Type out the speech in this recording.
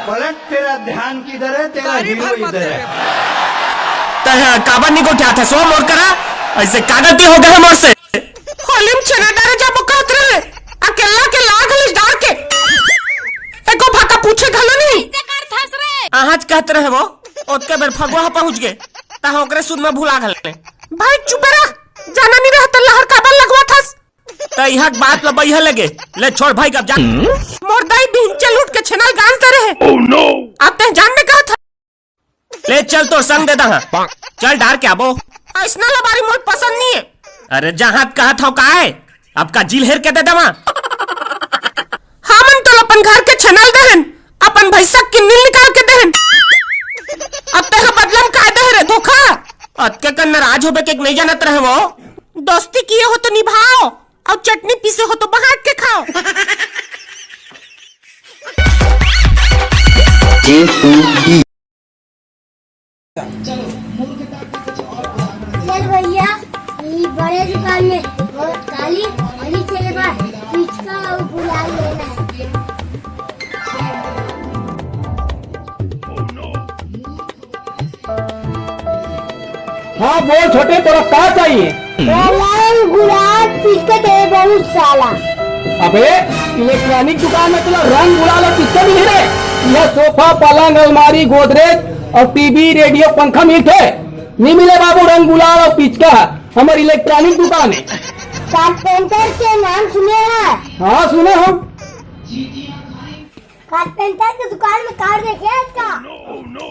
पलट, तेरा ध्यान किधर है, तेरा हीरो इधर है। काबर निको क्या था सो मोर करा ऐसे कागती हो गए मोर से होलिम चना डारे जा बकत रहे अकेला के लाग लिस डार के एको भाका पूछे घलो नहीं कैसे कर थस रे आज कहत रहे वो ओतके बेर फगवा पहुंच गए ता ओकरे सुन में भुला गले भाई चुप रह जाना नहीं रहता लहर काबर लगवा थस त इहा बात लबैह लगे ले छोड़ भाई कब जा मोर दाई बिंचल उठ के छनल गांजते रहे ओह नो अब ते जानने कहा था ले चल तो संग दे दा चल डार के आबो ऐसना लबारी मोर पसंद नहीं है अरे जहां कहा था का है अब का जिल हेर के दे दवा हमन तो अपन घर के छनल दहन अपन भैंसा की नील निकाल के दहन अब ते बदलम का दे रे धोखा अतके कन नाराज होबे के नहीं जानत रहे वो दोस्ती किए हो तो निभाओ और चटनी पीसे हो तो बांट के खाओ चल भैया ये बड़े दुकान में बहुत काली हरी तेरे पास पिचका और गुलाल लेना है। हाँ बोल छोटे तोरा क्या चाहिए? रंग गुलाल पिचका तेरे बहुत साला। अबे इलेक्ट्रॉनिक दुकान में तुला रंग गुलाल और पिक्चर नहीं है। यह सोफा पलंग अलमारी गोदरेज और टीवी रेडियो पंखा मिलते नहीं मिले बाबू रंग गुलाल और पिचका हमारी इलेक्ट्रॉनिक दुकान है। कारपेंटर के नाम सुने हैं? हाँ सुने हम। कारपेंटर की दुकान में कार देखे इसका? no, no.